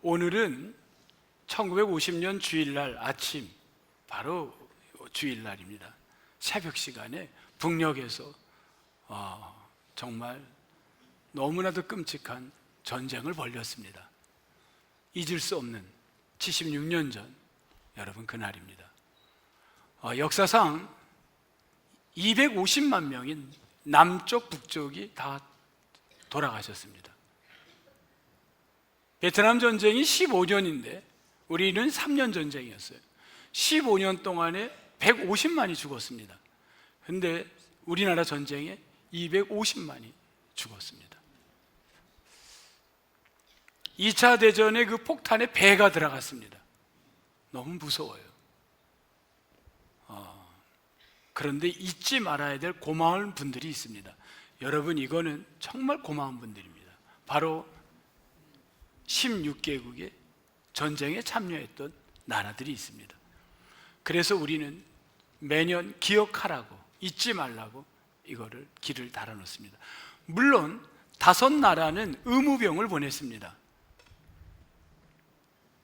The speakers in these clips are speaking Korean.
오늘은 1950년 주일날 아침, 바로 주일날입니다. 새벽 시간에 북녘에서 정말 너무나도 끔찍한 전쟁을 벌였습니다. 잊을 수 없는 76년 전 여러분 그날입니다. 역사상 250만 명인 남쪽 북쪽이 다 돌아가셨습니다. 베트남 전쟁이 15년인데 우리는 3년 전쟁이었어요. 15년 동안에 150만이 죽었습니다. 그런데 우리나라 전쟁에 250만이 죽었습니다. 2차 대전에 그 폭탄에 배가 들어갔습니다. 너무 무서워요. 그런데 잊지 말아야 될 고마운 분들이 있습니다. 여러분, 이거는 정말 고마운 분들입니다. 바로 16개국의 전쟁에 참여했던 나라들이 있습니다. 그래서 우리는 매년 기억하라고, 잊지 말라고 이거를 길을 달아놓습니다. 물론 5나라는 의무병을 보냈습니다.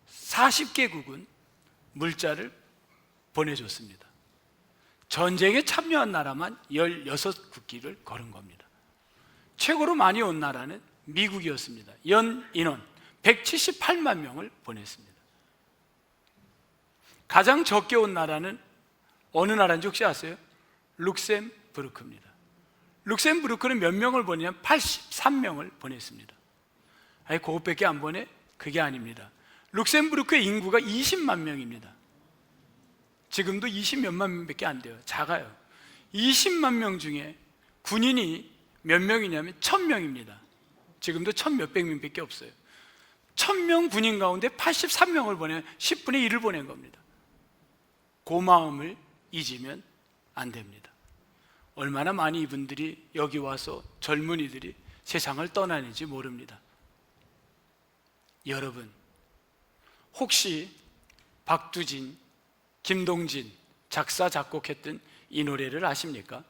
40개국은 물자를 보내줬습니다. 전쟁에 참여한 나라만 16국기를 걸은 겁니다. 최고로 많이 온 나라는 미국이었습니다. 연 인원 178만 명을 보냈습니다. 가장 적게 온 나라는 어느 나라인지 혹시 아세요? 룩셈부르크입니다. 룩셈부르크는 몇 명을 보내냐면 83명을 보냈습니다. 아니, 그것밖에 안 보내? 그게 아닙니다. 룩셈부르크의 인구가 20만 명입니다. 지금도 20몇만 명밖에 안 돼요. 작아요. 20만 명 중에 군인이 몇 명이냐면 1000명입니다. 지금도 1000몇백 명밖에 없어요. 1000명 군인 가운데 83명을 보내 10분의 1을 보낸 겁니다. 고마움을 잊으면 안 됩니다. 얼마나 많이 이분들이 여기 와서 젊은이들이 세상을 떠나는지 모릅니다. 여러분, 혹시 박두진, 김동진 작사 작곡했던 이 노래를 아십니까?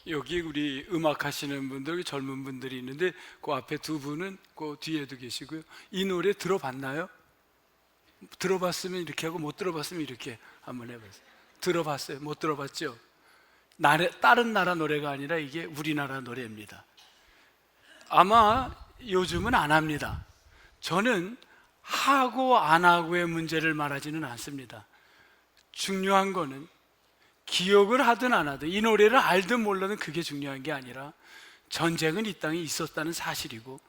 여기 우리 음악 하시는 분들, 젊은 분들이 있는데 그 앞에 두 분은 그 뒤에도 계시고요. 이 노래 들어봤나요? 들어봤으면 이렇게 하고 못 들어봤으면 이렇게 한번 해보세요. 들어봤어요? 못 들어봤죠? 다른 나라 노래가 아니라 이게 우리나라 노래입니다. 아마 요즘은 안 합니다. 저는 하고 안 하고의 문제를 말하지는 않습니다. 중요한 거는 기억을 하든 안 하든 이 노래를 알든 몰라든 그게 중요한 게 아니라 전쟁은 이 땅에 있었다는 사실이고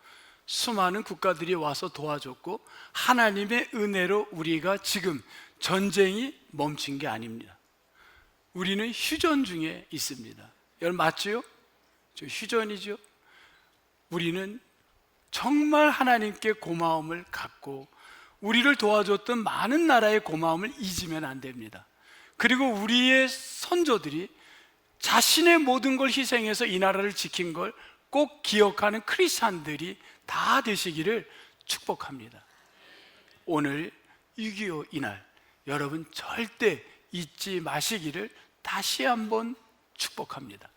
수많은 국가들이 와서 도와줬고 하나님의 은혜로 우리가 지금 전쟁이 멈춘 게 아닙니다. 우리는 휴전 중에 있습니다. 여러분 맞죠? 저 휴전이죠. 우리는 정말 하나님께 고마움을 갖고 우리를 도와줬던 많은 나라의 고마움을 잊으면 안 됩니다. 그리고 우리의 선조들이 자신의 모든 걸 희생해서 이 나라를 지킨 걸 꼭 기억하는 크리스찬들이 다 되시기를 축복합니다. 오늘 6.25 이날 여러분 절대 잊지 마시기를 다시 한번 축복합니다.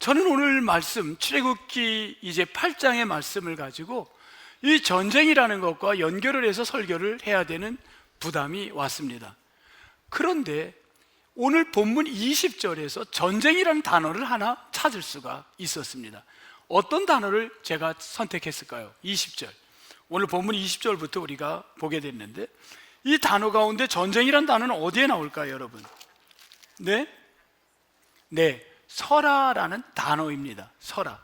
저는 오늘 말씀 출애굽기 이제 8장의 말씀을 가지고 이 전쟁이라는 것과 연결을 해서 설교를 해야 되는 부담이 왔습니다. 그런데 오늘 본문 20절에서 전쟁이라는 단어를 하나 찾을 수가 있었습니다. 어떤 단어를 제가 선택했을까요? 20절. 오늘 본문 20절부터 우리가 보게 됐는데, 이 단어 가운데 전쟁이라는 단어는 어디에 나올까요, 여러분? 네, 설아라는 단어입니다. 설아.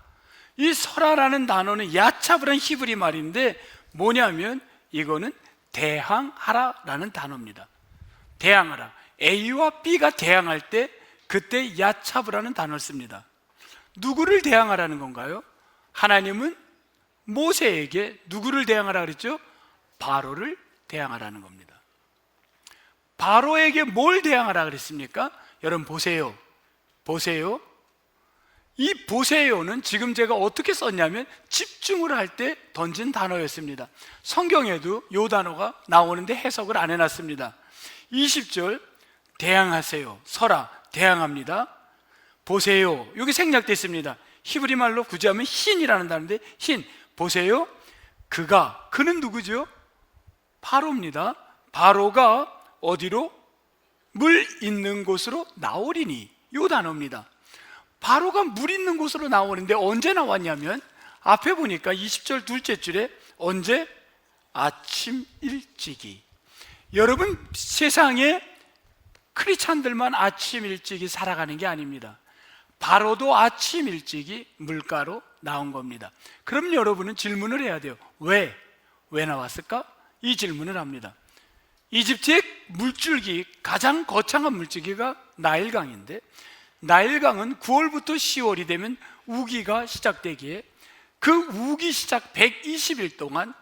이 설아라는 단어는 야차브란 히브리 말인데 뭐냐면 이거는 대항하라라는 단어입니다. 대항하라. A와 B가 대항할 때 그때 야차브라는 단어를 씁니다. 누구를 대항하라는 건가요? 하나님은 모세에게 누구를 대항하라 그랬죠? 바로를 대항하라는 겁니다. 바로에게 뭘 대항하라 그랬습니까? 여러분 보세요. 이 보세요는 지금 제가 어떻게 썼냐면 집중을 할 때 던진 단어였습니다. 성경에도 이 단어가 나오는데 해석을 안 해놨습니다. 20절 대항하세요. 설아 대항합니다. 보세요. 여기 생략됐습니다. 히브리 말로 구제하면 흰이라는 단어인데 흰 보세요. 그는 누구죠? 바로입니다. 바로가 어디로? 물 있는 곳으로 나오리니, 이 단어입니다. 바로가 물 있는 곳으로 나오는데 언제 나왔냐면 앞에 보니까 20절 둘째 줄에 언제? 아침 일찍이. 여러분 세상에 크리스찬들만 아침 일찍이 살아가는 게 아닙니다. 바로도 아침 일찍이 물가로 나온 겁니다. 그럼 여러분은 질문을 해야 돼요. 왜 나왔을까? 이 질문을 합니다. 이집트의 물줄기, 가장 거창한 물줄기가 나일강인데 나일강은 9월부터 10월이 되면 우기가 시작되기에 그 우기 시작 120일 동안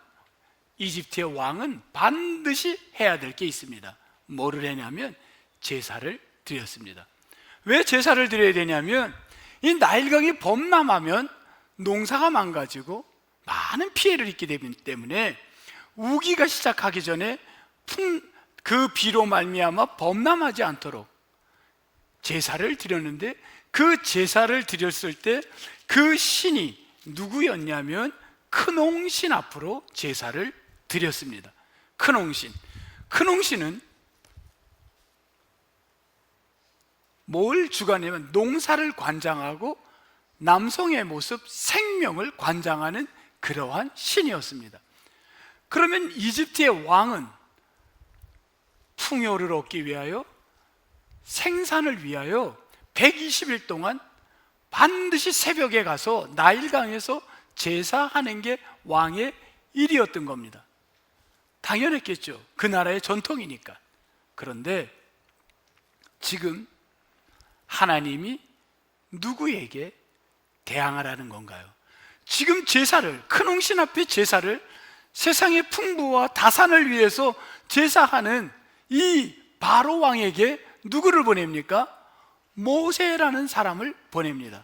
이집트의 왕은 반드시 해야 될 게 있습니다. 뭐를 했냐면 제사를 드렸습니다. 왜 제사를 드려야 되냐면 이 나일강이 범람하면 농사가 망가지고 많은 피해를 입게 되기 때문에 우기가 시작하기 전에 그 비로 말미암아 범람하지 않도록 제사를 드렸는데, 그 제사를 드렸을 때 그 신이 누구였냐면 크농신 앞으로 제사를 드렸습니다. 크농신은 뭘 주관하냐면 농사를 관장하고 남성의 모습, 생명을 관장하는 그러한 신이었습니다. 그러면 이집트의 왕은 풍요를 얻기 위하여, 생산을 위하여 120일 동안 반드시 새벽에 가서 나일강에서 제사하는 게 왕의 일이었던 겁니다. 당연했겠죠. 그 나라의 전통이니까. 그런데 지금 하나님이 누구에게 대항하라는 건가요? 지금 제사를, 크농신 앞에 제사를, 세상의 풍부와 다산을 위해서 제사하는 이 바로 왕에게 누구를 보냅니까? 모세라는 사람을 보냅니다.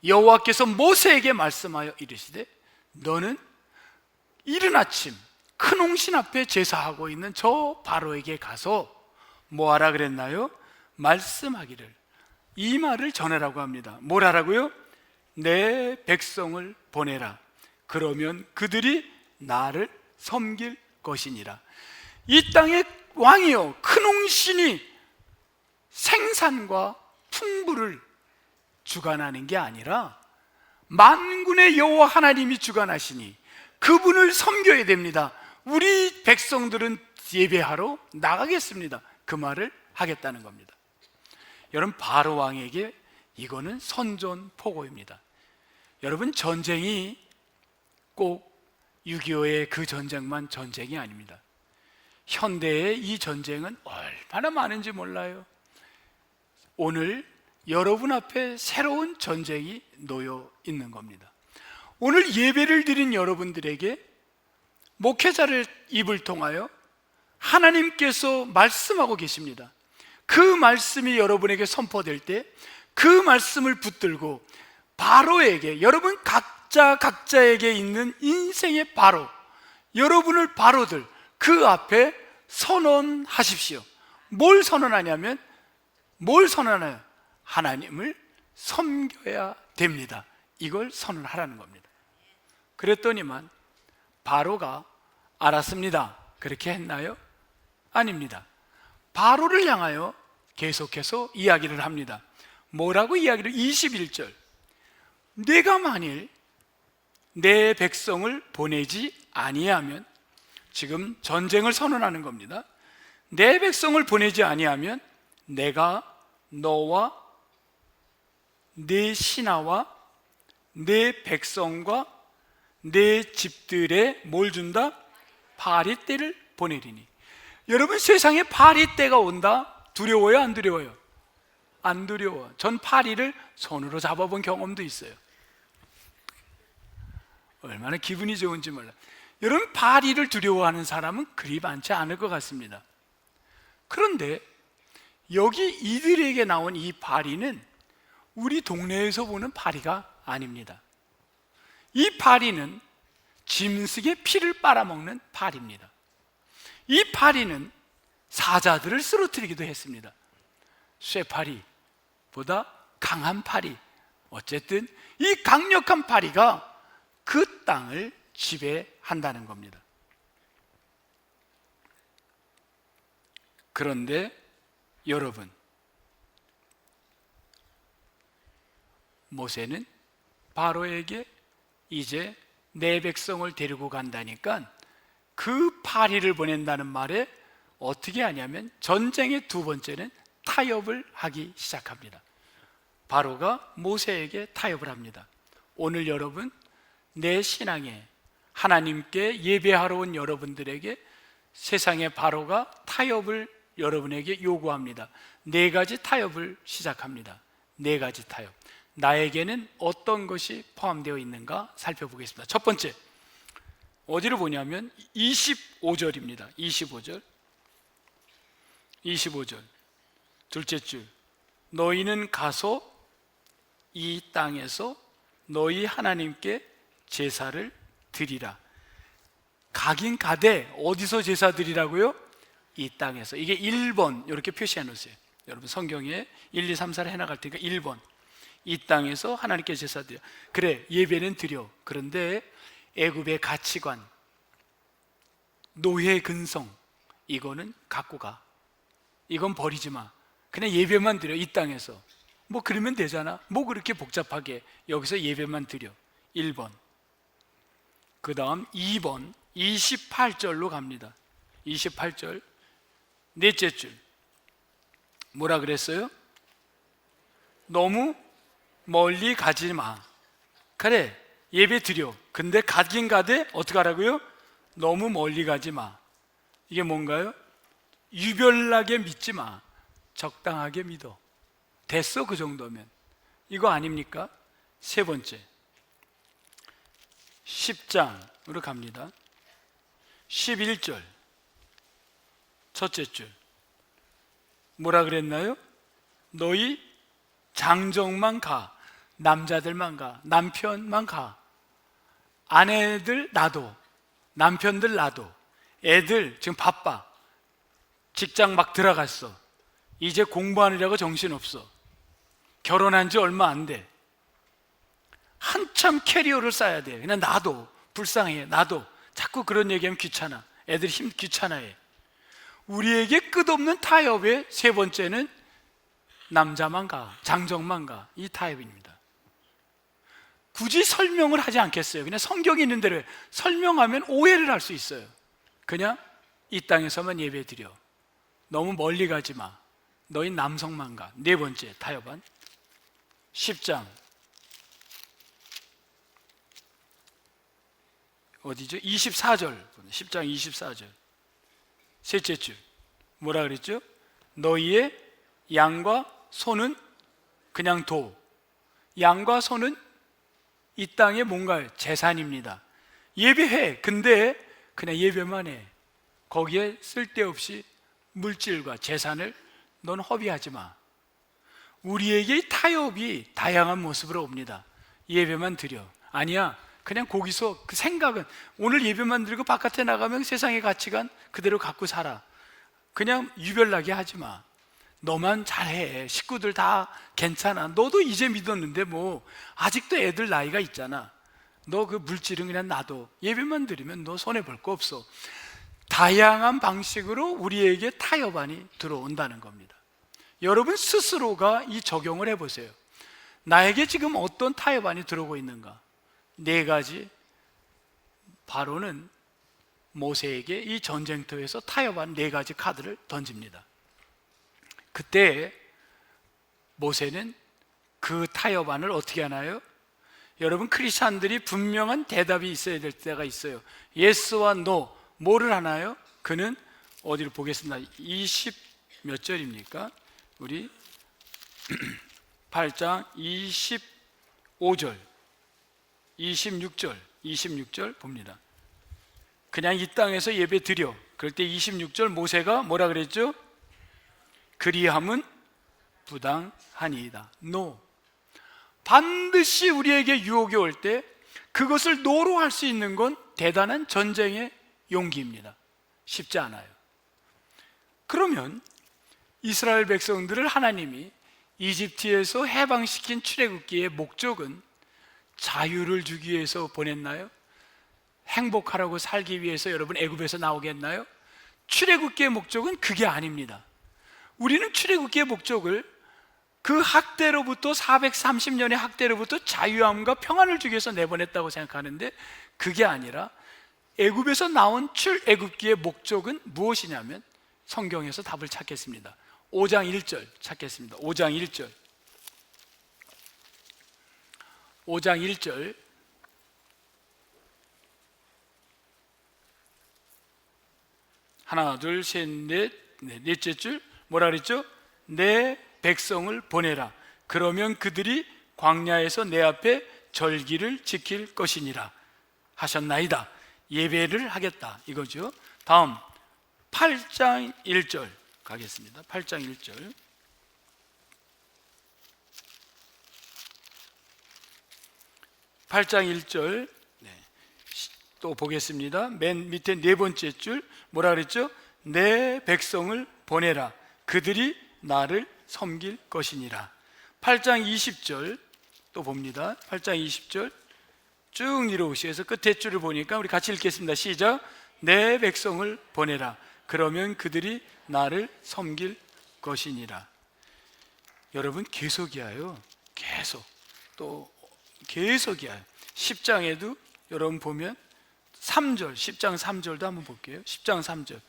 여호와께서 모세에게 말씀하여 이르시되 너는 이른 아침 크농신 앞에 제사하고 있는 저 바로에게 가서 뭐하라 그랬나요? 말씀하기를, 이 말을 전하라고 합니다. 뭘 하라고요? 내 백성을 보내라. 그러면 그들이 나를 섬길 것이니라. 이 땅의 왕이요, 크농신이 생산과 풍부를 주관하는 게 아니라 만군의 여호와 하나님이 주관하시니 그분을 섬겨야 됩니다. 우리 백성들은 예배하러 나가겠습니다. 그 말을 하겠다는 겁니다. 여러분, 바로 왕에게 이거는 선전포고입니다. 여러분, 전쟁이 꼭 6.25의 그 전쟁만 전쟁이 아닙니다. 현대의 이 전쟁은 얼마나 많은지 몰라요. 오늘 여러분 앞에 새로운 전쟁이 놓여 있는 겁니다. 오늘 예배를 드린 여러분들에게 목회자를 입을 통하여 하나님께서 말씀하고 계십니다. 그 말씀이 여러분에게 선포될 때 그 말씀을 붙들고 바로에게, 여러분 각자에게 있는 인생의 바로, 여러분을 바로들 그 앞에 선언하십시오. 뭘 선언하냐면, 뭘 선언해요? 하나님을 섬겨야 됩니다. 이걸 선언하라는 겁니다. 그랬더니만 바로가 알았습니다. 그렇게 했나요? 아닙니다. 바로를 향하여 계속해서 이야기를 합니다. 뭐라고 이야기를? 21절. 내가 만일 내 백성을 보내지 아니하면, 지금 전쟁을 선언하는 겁니다. 내 백성을 보내지 아니하면 내가 너와 내 신하와 내 백성과 내 집들에 뭘 준다? 파리떼를 보내리니. 여러분, 세상에 파리떼가 온다? 두려워요? 안 두려워요? 안 두려워. 전 파리를 손으로 잡아본 경험도 있어요. 얼마나 기분이 좋은지 몰라. 여러분, 파리를 두려워하는 사람은 그리 많지 않을 것 같습니다. 그런데 여기 이들에게 나온 이 파리는 우리 동네에서 보는 파리가 아닙니다. 이 파리는 짐승의 피를 빨아먹는 파리입니다. 이 파리는 사자들을 쓰러뜨리기도 했습니다. 쇠파리보다 강한 파리, 어쨌든 이 강력한 파리가 그 땅을 지배한다는 겁니다. 그런데 여러분, 모세는 바로에게 이제 내 백성을 데리고 간다니까 그 파리를 보낸다는 말에 어떻게 하냐면 전쟁의 두 번째는 타협을 하기 시작합니다. 바로가 모세에게 타협을 합니다. 오늘 여러분, 내 신앙에 하나님께 예배하러 온 여러분들에게 세상의 바로가 타협을 여러분에게 요구합니다. 4가지 타협을 시작합니다. 4가지 타협. 나에게는 어떤 것이 포함되어 있는가 살펴보겠습니다. 첫 번째, 어디를 보냐면 25절입니다. 25절 둘째 줄. 너희는 가서 이 땅에서 너희 하나님께 제사를 드리라. 가긴 가되 어디서 제사 드리라고요? 이 땅에서. 이게 1번 이렇게 표시해 놓으세요. 여러분 성경에 1, 2, 3, 4를 해나갈 테니까 1번. 이 땅에서 하나님께 제사 드려. 그래, 예배는 드려. 그런데 애굽의 가치관, 노예 근성, 이거는 갖고 가. 이건 버리지 마. 그냥 예배만 드려. 이 땅에서. 뭐 그러면 되잖아. 뭐 그렇게 복잡하게. 여기서 예배만 드려. 1번. 그 다음 2번 28절로 갑니다. 28절 넷째 줄. 뭐라 그랬어요? 너무 멀리 가지 마. 그래, 예배 드려. 근데 가긴 가되 어떻게 하라고요? 너무 멀리 가지 마. 이게 뭔가요? 유별나게 믿지 마. 적당하게 믿어. 됐어, 그 정도면. 이거 아닙니까? 세 번째 10장으로 갑니다. 11절 첫째 줄. 뭐라 그랬나요? 너희 장정만 가. 남자들만 가. 남편만 가. 아내들 놔둬. 남편들 놔둬. 애들 지금 바빠. 직장 막 들어갔어. 이제 공부하느라고 정신없어. 결혼한 지 얼마 안 돼. 한참 캐리어를 쌓아야 돼. 그냥 놔둬. 불쌍해. 놔둬. 자꾸 그런 얘기하면 귀찮아. 애들이 귀찮아해. 우리에게 끝없는 타협의 세 번째는 남자만 가, 장정만 가. 이 타협입니다. 굳이 설명을 하지 않겠어요. 그냥 성경에 있는 대로 해. 설명하면 오해를 할 수 있어요. 그냥 이 땅에서만 예배 드려. 너무 멀리 가지 마. 너희 남성만 가. 네 번째 타협은 10장 어디죠? 24절. 10장 24절 셋째 줄. 뭐라 그랬죠? 너희의 양과 소는 그냥 둬. 양과 소는 이 땅에 뭔가요? 재산입니다. 예배해. 근데 그냥 예배만 해. 거기에 쓸데없이 물질과 재산을 넌 허비하지 마. 우리에게 타협이 다양한 모습으로 옵니다. 예배만 드려. 아니야, 그냥 거기서 그 생각은 오늘 예배만 드리고 바깥에 나가면 세상의 가치관 그대로 갖고 살아. 그냥 유별나게 하지 마. 너만 잘해. 식구들 다 괜찮아. 너도 이제 믿었는데 뭐 아직도 애들 나이가 있잖아. 너 그 물질은 그냥 놔둬. 예배만 드리면 너 손해볼 거 없어. 다양한 방식으로 우리에게 타협안이 들어온다는 겁니다. 여러분 스스로가 이 적용을 해보세요. 나에게 지금 어떤 타협안이 들어오고 있는가? 4가지. 바로는 모세에게 이 전쟁터에서 타협한 4가지 카드를 던집니다. 그때 모세는 그 타협안을 어떻게 하나요? 여러분 크리스찬들이 분명한 대답이 있어야 될 때가 있어요. 예스와 노. 뭐를 하나요? 그는 어디를 보겠습니다. 20 몇 절입니까? 우리 8장 25절 26절 봅니다. 그냥 이 땅에서 예배 드려. 그럴 때 26절 모세가 뭐라 그랬죠? 그리함은 부당하니이다. No. 반드시 우리에게 유혹이 올 때 그것을 노로 할 수 있는 건 대단한 전쟁의 용기입니다. 쉽지 않아요. 그러면 이스라엘 백성들을 하나님이 이집트에서 해방시킨 출애굽기의 목적은 자유를 주기 위해서 보냈나요? 행복하라고 살기 위해서 여러분 애굽에서 나오겠나요? 출애굽기의 목적은 그게 아닙니다. 우리는 출애굽기의 목적을 그 학대로부터 430년의 학대로부터 자유함과 평안을 주기 위해서 내보냈다고 생각하는데 그게 아니라 애굽에서 나온 출애굽기의 목적은 무엇이냐면 성경에서 답을 찾겠습니다. 5장 1절 찾겠습니다. 5장 1절 5장 1절 하나 둘 셋 넷 넷째 줄 뭐라 그랬죠? 내 백성을 보내라. 그러면 그들이 광야에서 내 앞에 절기를 지킬 것이니라 하셨나이다. 예배를 하겠다 이거죠. 다음 8장 1절 가겠습니다. 8장 1절 8장 1절 또 보겠습니다. 맨 밑에 4번째 줄 뭐라 그랬죠? 내 백성을 보내라. 그들이 나를 섬길 것이니라. 8장 20절 또 봅니다. 8장 20절 쭉 이루시면서 끝에 줄을 보니까 우리 같이 읽겠습니다. 시작. 내 백성을 보내라. 그러면 그들이 나를 섬길 것이니라. 여러분 계속이야요. 계속. 또 계속이야요. 10장에도 여러분 보면 3절, 10장 3절도 한번 볼게요. 10장 3절.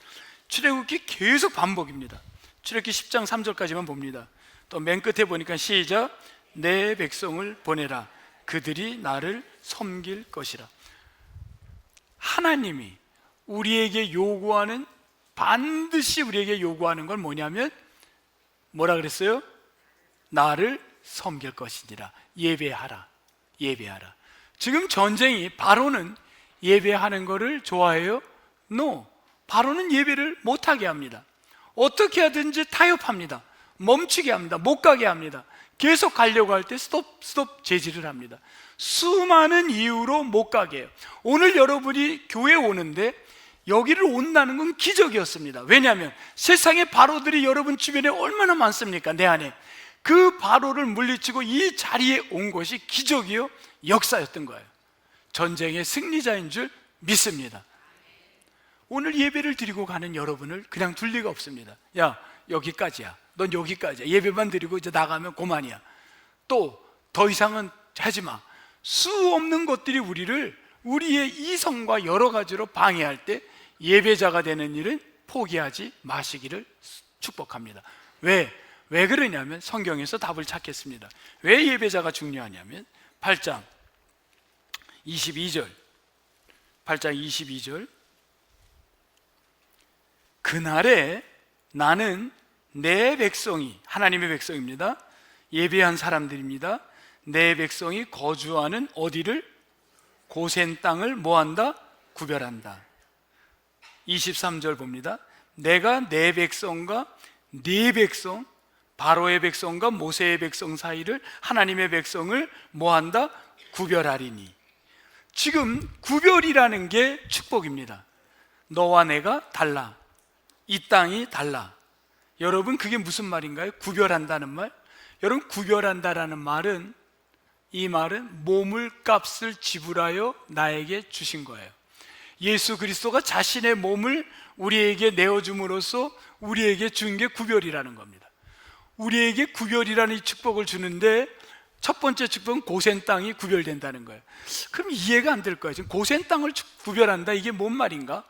출애굽기 계속 반복입니다. 출애굽기 10장 3절까지만 봅니다. 또 맨 끝에 보니까 시작. 내 백성을 보내라. 그들이 나를 섬길 것이라. 하나님이 우리에게 요구하는, 반드시 우리에게 요구하는 건 뭐냐면 뭐라 그랬어요? 나를 섬길 것이니라. 예배하라. 예배하라. 지금 전쟁이, 바로는 예배하는 거를 좋아해요? No. 바로는 예배를 못하게 합니다. 어떻게 하든지 타협합니다. 멈추게 합니다. 못 가게 합니다. 계속 가려고 할 때 스톱 제지를 합니다. 수많은 이유로 못 가게 해요. 오늘 여러분이 교회에 오는데 여기를 온다는 건 기적이었습니다. 왜냐하면 세상의 바로들이 여러분 주변에 얼마나 많습니까? 내 안에. 그 바로를 물리치고 이 자리에 온 것이 기적이요 역사였던 거예요. 전쟁의 승리자인 줄 믿습니다. 오늘 예배를 드리고 가는 여러분을 그냥 둘 리가 없습니다. 야, 여기까지야. 넌 여기까지야. 예배만 드리고 이제 나가면 그만이야. 또 더 이상은 하지 마. 수 없는 것들이 우리의 이성과 여러 가지로 방해할 때 예배자가 되는 일은 포기하지 마시기를 축복합니다. 왜 그러냐면 성경에서 답을 찾겠습니다. 왜 예배자가 중요하냐면 8장 22절 그날에 나는 내 백성이, 하나님의 백성입니다. 예배한 사람들입니다. 내 백성이 거주하는 어디를? 고센 땅을 뭐한다? 구별한다. 23절 봅니다. 내가 내 백성과 네 백성, 바로의 백성과 모세의 백성 사이를, 하나님의 백성을 뭐한다? 구별하리니. 지금 구별이라는 게 축복입니다. 너와 내가 달라. 이 땅이 달라. 여러분, 그게 무슨 말인가요? 구별한다는 말? 여러분, 구별한다라는 말은, 이 말은 몸을 값을 지불하여 나에게 주신 거예요. 예수 그리스도가 자신의 몸을 우리에게 내어줌으로써 우리에게 준 게 구별이라는 겁니다. 우리에게 구별이라는 이 축복을 주는데, 첫 번째 축복은 고센 땅이 구별된다는 거예요. 그럼 이해가 안 될 거예요. 지금 고센 땅을 구별한다, 이게 뭔 말인가?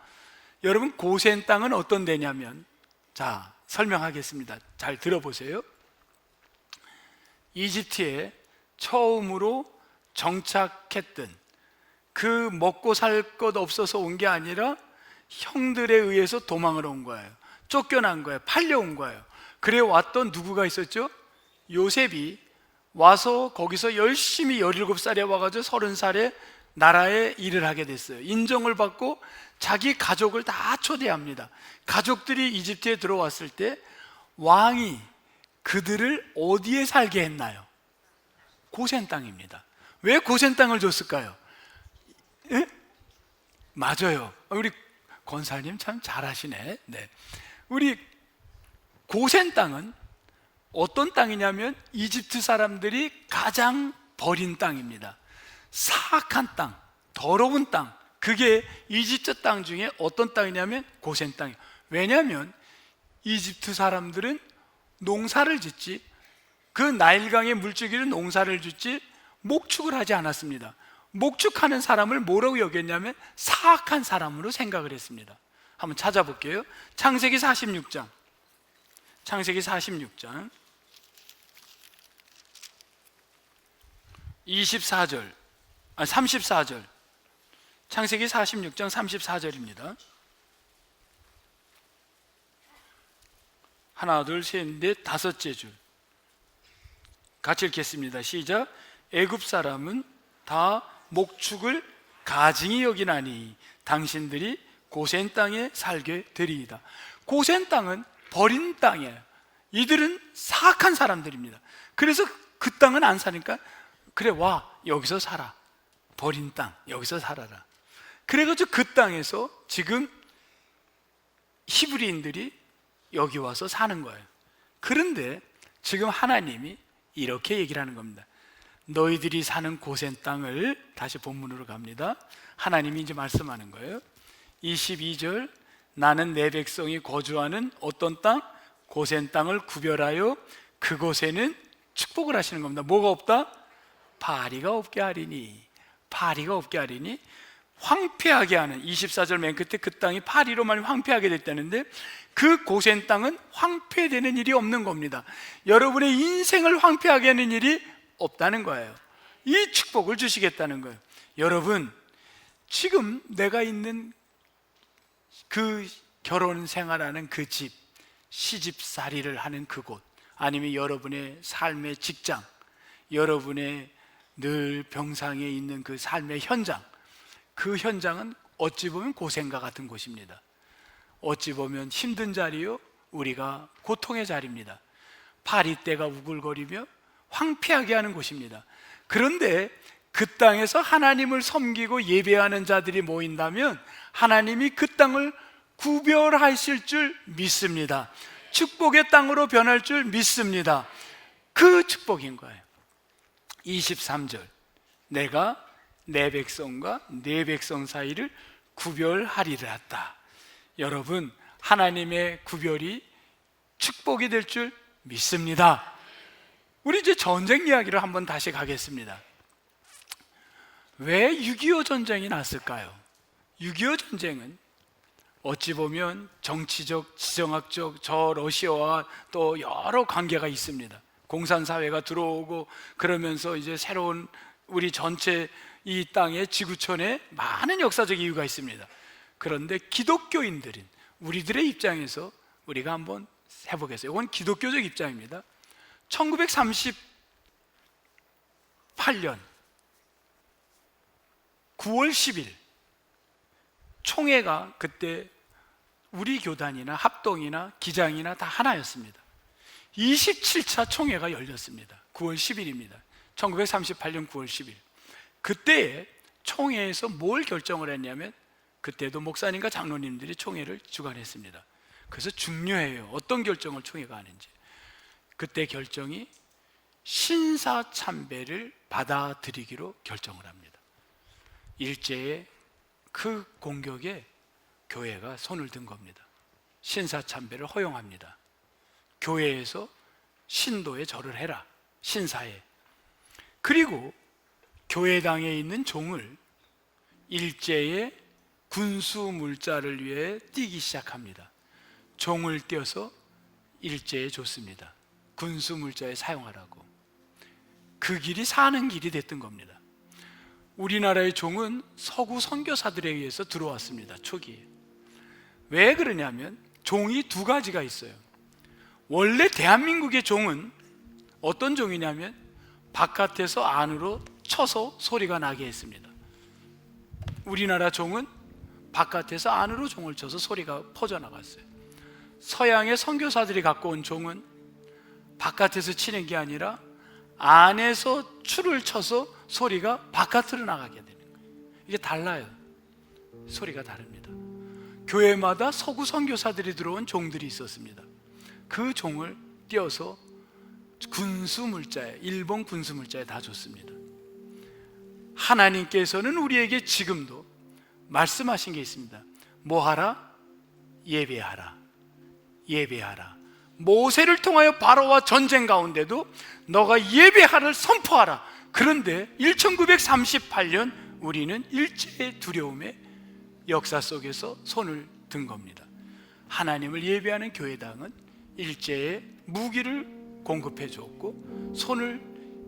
여러분, 고센 땅은 어떤 데냐면, 자, 설명하겠습니다. 잘 들어보세요. 이집트에 처음으로 정착했던, 그 먹고 살 것 없어서 온 게 아니라 형들에 의해서 도망을 온 거예요. 쫓겨난 거예요. 팔려온 거예요. 그래 왔던 누구가 있었죠? 요셉이 와서 거기서 열심히 17살에 와가지고 30살에 나라에 일을 하게 됐어요. 인정을 받고 자기 가족을 다 초대합니다. 가족들이 이집트에 들어왔을 때 왕이 그들을 어디에 살게 했나요? 고센 땅입니다. 왜 고센 땅을 줬을까요? 예? 맞아요. 우리 권사님 참 잘하시네. 네. 우리 고센 땅은 어떤 땅이냐면 이집트 사람들이 가장 버린 땅입니다. 사악한 땅, 더러운 땅. 그게 이집트 땅 중에 어떤 땅이냐면 고센 땅이에요. 왜냐하면 이집트 사람들은 농사를 짓지, 그 나일강의 물줄기로 농사를 짓지 목축을 하지 않았습니다. 목축하는 사람을 뭐라고 여겼냐면 사악한 사람으로 생각을 했습니다. 한번 찾아볼게요. 창세기 46장, 창세기 46장 24절, 34절. 창세기 46장 34절입니다. 하나, 둘, 셋, 넷, 다섯째 줄 같이 읽겠습니다. 시작. 애굽 사람은 다 목축을 가증히 여기나니 당신들이 고센 땅에 살게 되리이다. 고센 땅은 버린 땅이에요. 이들은 사악한 사람들입니다. 그래서 그 땅은 안 사니까, 그래 와 여기서 살아, 버린 땅 여기서 살아라. 그래가지고 그 땅에서 지금 히브리인들이 여기 와서 사는 거예요. 그런데 지금 하나님이 이렇게 얘기를 하는 겁니다. 너희들이 사는 고센 땅을, 다시 본문으로 갑니다. 하나님이 이제 말씀하는 거예요. 22절, 나는 내 백성이 거주하는 어떤 땅? 고센 땅을 구별하여 그곳에는 축복을 하시는 겁니다. 뭐가 없다? 파리가 없게 하리니. 파리가 없게 하리니, 황폐하게 하는, 24절 맨 끝에 그 땅이 파리로만 황폐하게 됐다는데, 그 고센 땅은 황폐되는 일이 없는 겁니다. 여러분의 인생을 황폐하게 하는 일이 없다는 거예요. 이 축복을 주시겠다는 거예요. 여러분, 지금 내가 있는 그 결혼 생활하는 그 집, 시집살이를 하는 그곳, 아니면 여러분의 삶의 직장, 여러분의 늘 병상에 있는 그 삶의 현장, 그 현장은 어찌 보면 고생과 같은 곳입니다. 어찌 보면 힘든 자리요, 우리가 고통의 자리입니다. 파리떼가 우글거리며 황폐하게 하는 곳입니다. 그런데 그 땅에서 하나님을 섬기고 예배하는 자들이 모인다면 하나님이 그 땅을 구별하실 줄 믿습니다. 축복의 땅으로 변할 줄 믿습니다. 그 축복인 거예요. 23절, 내가 내 백성과 내 백성 사이를 구별하리라 했다. 여러분, 하나님의 구별이 축복이 될 줄 믿습니다. 우리 이제 전쟁 이야기를 한번 다시 가겠습니다. 왜 6.25 전쟁이 났을까요? 6.25 전쟁은 어찌 보면 정치적, 지정학적, 저 러시아와 또 여러 관계가 있습니다. 공산사회가 들어오고 그러면서 이제 새로운 우리 전체 이 땅의 지구촌에 많은 역사적 이유가 있습니다. 그런데 기독교인들은, 우리들의 입장에서 우리가 한번 해보겠어요. 이건 기독교적 입장입니다. 1938년 9월 10일 총회가, 그때 우리 교단이나 합동이나 기장이나 다 하나였습니다. 27차 총회가 열렸습니다. 9월 10일입니다. 1938년 9월 10일. 그때에 총회에서 뭘 결정을 했냐면, 그때도 목사님과 장로님들이 총회를 주관했습니다. 그래서 중요해요. 어떤 결정을 총회가 하는지. 그때 결정이 신사참배를 받아들이기로 결정을 합니다. 일제의 그 공격에 교회가 손을 든 겁니다. 신사참배를 허용합니다. 교회에서 신도에 절을 해라, 신사에. 그리고 교회당에 있는 종을 일제의 군수물자를 위해 띄기 시작합니다. 종을 띄어서 일제에 줬습니다. 군수물자에 사용하라고. 그 길이 사는 길이 됐던 겁니다. 우리나라의 종은 서구 선교사들에 의해서 들어왔습니다. 초기에. 왜 그러냐면 종이 두 가지가 있어요. 원래 대한민국의 종은 어떤 종이냐면 바깥에서 안으로 쳐서 소리가 나게 했습니다. 우리나라 종은 바깥에서 안으로 종을 쳐서 소리가 퍼져나갔어요. 서양의 선교사들이 갖고 온 종은 바깥에서 치는 게 아니라 안에서 줄을 쳐서 소리가 바깥으로 나가게 되는 거예요. 이게 달라요. 소리가 다릅니다. 교회마다 서구 선교사들이 들어온 종들이 있었습니다. 그 종을 띄어서 군수물자에, 일본 군수물자에 다 줬습니다. 하나님께서는 우리에게 지금도 말씀하신 게 있습니다. 뭐 하라? 예배하라. 예배하라. 모세를 통하여 바로와 전쟁 가운데도 너가 예배하를 선포하라. 그런데 1938년 우리는 일제의 두려움의 역사 속에서 손을 든 겁니다. 하나님을 예배하는 교회당은 일제의 무기를 공급해 줬고 손을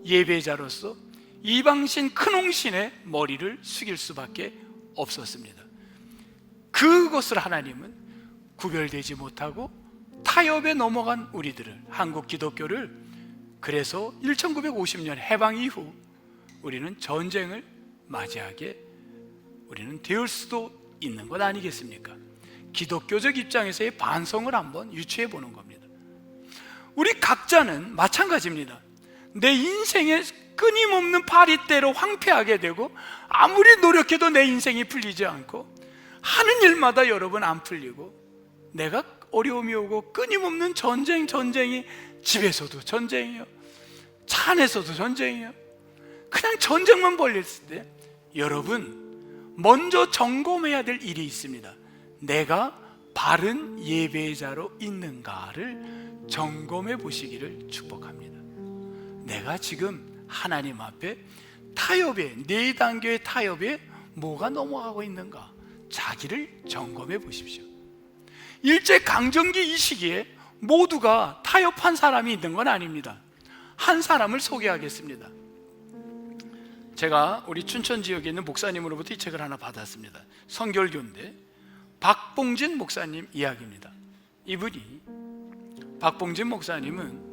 예배자로서 이방신 큰홍신의 머리를 숙일 수밖에 없었습니다. 그것을 하나님은 구별되지 못하고 타협에 넘어간 우리들을, 한국 기독교를, 그래서 1950년 해방 이후 우리는 전쟁을 맞이하게 우리는 되을 수도 있는 것 아니겠습니까? 기독교적 입장에서의 반성을 한번 유추해 보는 겁니다. 우리 각자는 마찬가지입니다. 내 인생에 끊임없는 파리대로 황폐하게 되고 아무리 노력해도 내 인생이 풀리지 않고 하는 일마다 여러분 안 풀리고 내가 어려움이 오고 끊임없는 전쟁이 집에서도 전쟁이요, 차 안에서도 전쟁이요, 그냥 전쟁만 벌렸을 때 여러분 먼저 점검해야 될 일이 있습니다. 내가 바른 예배자로 있는가를 점검해 보시기를 축복합니다. 내가 지금 하나님 앞에 타협에, 네 단계의 타협에 뭐가 넘어가고 있는가 자기를 점검해 보십시오. 일제 강점기 이 시기에 모두가 타협한 사람이 있는 건 아닙니다. 한 사람을 소개하겠습니다. 제가 우리 춘천 지역에 있는 목사님으로부터 이 책을 하나 받았습니다. 성결교인데 박봉진 목사님 이야기입니다. 이분이, 박봉진 목사님은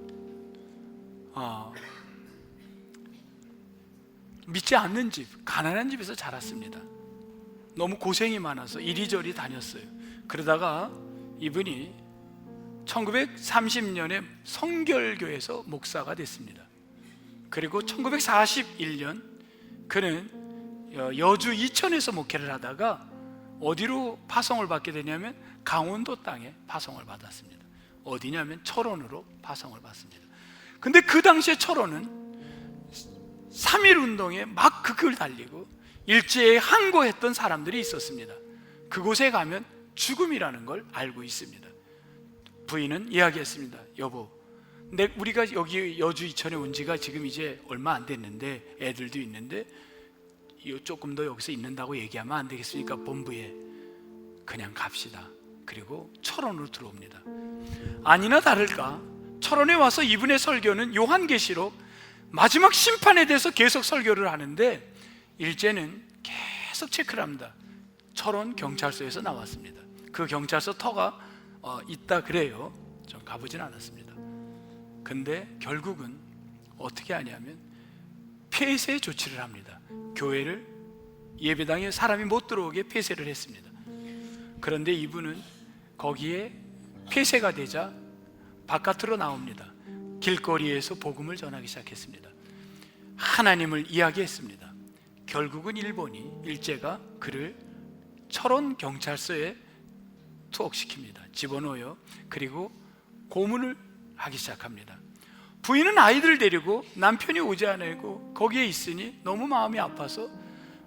믿지 않는 집, 가난한 집에서 자랐습니다. 너무 고생이 많아서 이리저리 다녔어요. 그러다가 이분이 1930년에 성결교에서 목사가 됐습니다. 그리고 1941년 그는 여주 이천에서 목회를 하다가 어디로 파송을 받게 되냐면 강원도 땅에 파송을 받았습니다. 어디냐면 철원으로 파송을 받습니다. 근데 그 당시에 철원은 3.1운동에 막 극을 달리고 일제에 항거했던 사람들이 있었습니다. 그곳에 가면 죽음이라는 걸 알고 있습니다. 부인은 이야기했습니다. 여보, 우리가 여기 여주 이천에 온 지가 지금 이제 얼마 안 됐는데 애들도 있는데 조금 더 여기서 있는다고 얘기하면 안 되겠습니까? 본부에. 그냥 갑시다. 그리고 철원으로 들어옵니다. 아니나 다를까 철원에 와서 이분의 설교는 요한계시록 마지막 심판에 대해서 계속 설교를 하는데 일제는 계속 체크를 합니다. 철원 경찰서에서 나왔습니다. 그 경찰서 터가 있다 그래요. 전 가보진 않았습니다. 근데 결국은 어떻게 하냐면 폐쇄 조치를 합니다. 교회를, 예배당에 사람이 못 들어오게 폐쇄를 했습니다. 그런데 이분은 거기에 폐쇄가 되자 바깥으로 나옵니다. 길거리에서 복음을 전하기 시작했습니다. 하나님을 이야기했습니다. 결국은 일제가 그를 철원 경찰서에 투옥시킵니다. 집어넣어요. 그리고 고문을 하기 시작합니다. 부인은 아이들을 데리고 남편이 오지 않고 거기에 있으니 너무 마음이 아파서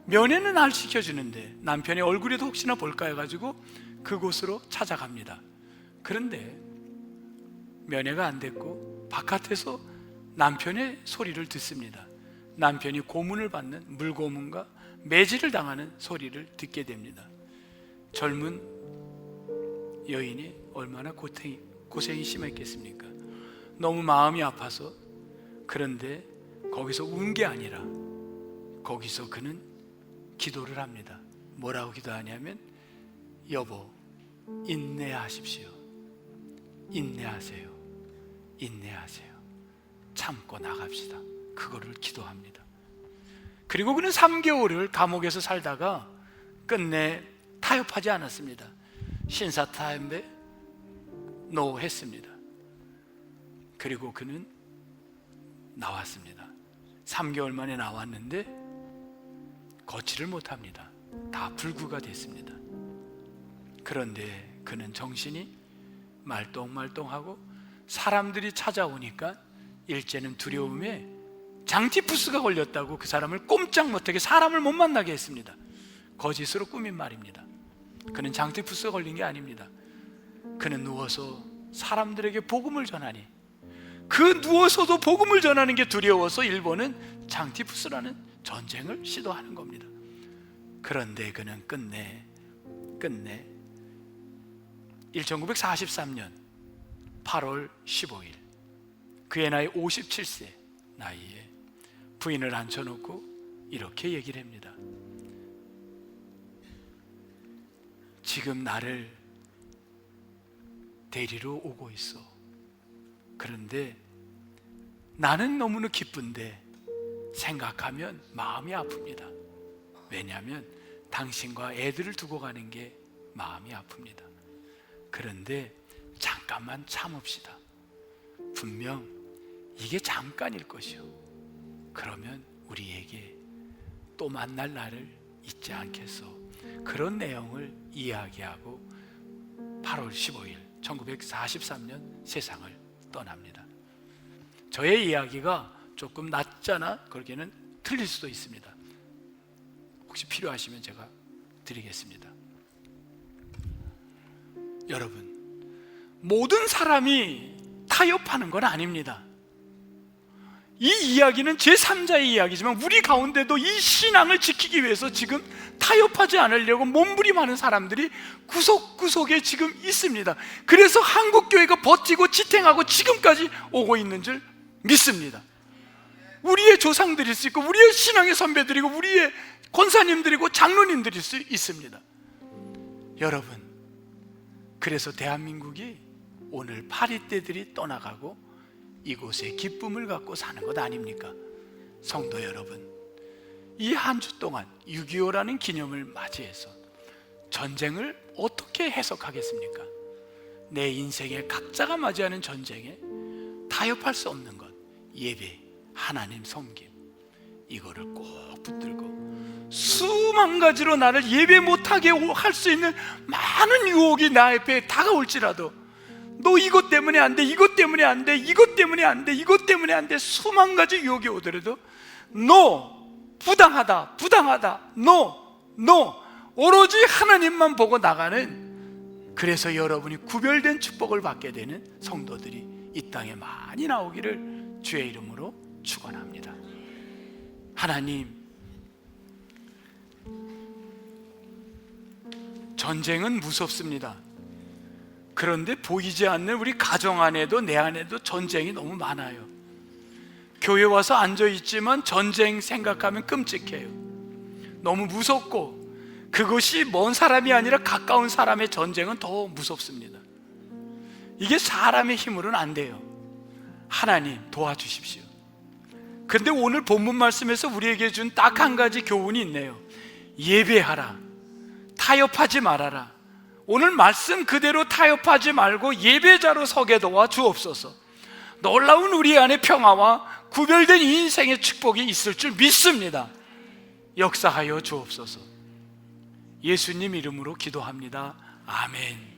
면회는 날 시켜주는데 남편의 얼굴에도 혹시나 볼까 해가지고 그곳으로 찾아갑니다. 그런데 면회가 안 됐고 바깥에서 남편의 소리를 듣습니다. 남편이 고문을 받는, 물고문과 매질을 당하는 소리를 듣게 됩니다. 젊은 여인이 얼마나 고생이 심했겠습니까? 너무 마음이 아파서. 그런데 거기서 운 게 아니라 거기서 그는 기도를 합니다. 뭐라고 기도하냐면, 여보, 인내하십시오. 인내하세요. 인내하세요. 참고 나갑시다. 그거를 기도합니다. 그리고 그는 3개월을 감옥에서 살다가 끝내 타협하지 않았습니다. 신사타임에 노했습니다. 그리고 그는 나왔습니다. 3개월 만에 나왔는데 걷지를 못합니다. 다 불구가 됐습니다. 그런데 그는 정신이 말똥말똥하고 사람들이 찾아오니까 일제는 두려움에 장티푸스가 걸렸다고 그 사람을 꼼짝 못하게, 사람을 못 만나게 했습니다. 거짓으로 꾸민 말입니다. 그는 장티푸스가 걸린 게 아닙니다. 그는 누워서 사람들에게 복음을 전하니, 그 누워서도 복음을 전하는 게 두려워서 일본은 장티푸스라는 전쟁을 시도하는 겁니다. 그런데 그는 끝내 1943년 8월 15일 그의 나이 57세 나이에 부인을 앉혀놓고 이렇게 얘기를 합니다. 지금 나를 데리러 오고 있어. 그런데 나는 너무나 기쁜데 생각하면 마음이 아픕니다. 왜냐하면 당신과 애들을 두고 가는 게 마음이 아픕니다. 그런데 잠깐만 참읍시다. 분명 이게 잠깐일 것이요, 그러면 우리에게 또 만날 날을 잊지 않겠소. 그런 내용을 이야기하고 8월 15일 1943년 세상을 떠납니다. 저의 이야기가 조금 낮잖아, 그러기에는 틀릴 수도 있습니다. 혹시 필요하시면 제가 드리겠습니다. 여러분, 모든 사람이 타협하는 건 아닙니다. 이 이야기는 제3자의 이야기지만 우리 가운데도 이 신앙을 지키기 위해서 지금 타협하지 않으려고 몸부림하는 사람들이 구석구석에 지금 있습니다. 그래서 한국교회가 버티고 지탱하고 지금까지 오고 있는 줄 믿습니다. 우리의 조상들일 수 있고, 우리의 신앙의 선배들이고, 우리의 권사님들이고 장로님들일 수 있습니다. 여러분, 그래서 대한민국이 오늘 파리떼들이 떠나가고 이곳에 기쁨을 갖고 사는 것 아닙니까? 성도 여러분, 이 한 주 동안 6.25라는 기념을 맞이해서 전쟁을 어떻게 해석하겠습니까? 내 인생에 각자가 맞이하는 전쟁에 타협할 수 없는 것, 예배, 하나님 섬김, 이거를 꼭 붙들고 수만 가지로 나를 예배 못하게 할 수 있는 많은 유혹이 나 앞에 다가올지라도, 너 이것 때문에 안 돼, 이것 때문에 안 돼, 이것 때문에 안 돼, 이것 때문에 안 돼, 수만 가지 유혹이 오더라도 NO! 부당하다, 부당하다, NO! 오로지 하나님만 보고 나가는, 그래서 여러분이 구별된 축복을 받게 되는 성도들이 이 땅에 많이 나오기를 주의 이름으로 축원합니다. 하나님, 전쟁은 무섭습니다. 그런데 보이지 않는 우리 가정 안에도, 내 안에도 전쟁이 너무 많아요. 교회 와서 앉아있지만 전쟁 생각하면 끔찍해요. 너무 무섭고, 그것이 먼 사람이 아니라 가까운 사람의 전쟁은 더 무섭습니다. 이게 사람의 힘으로는 안 돼요. 하나님 도와주십시오. 그런데 오늘 본문 말씀에서 우리에게 준 딱 한 가지 교훈이 있네요. 예배하라, 타협하지 말아라. 오늘 말씀 그대로 타협하지 말고 예배자로 서게 도와 주옵소서. 놀라운 우리 안에 평화와 구별된 인생의 축복이 있을 줄 믿습니다. 역사하여 주옵소서. 예수님 이름으로 기도합니다. 아멘.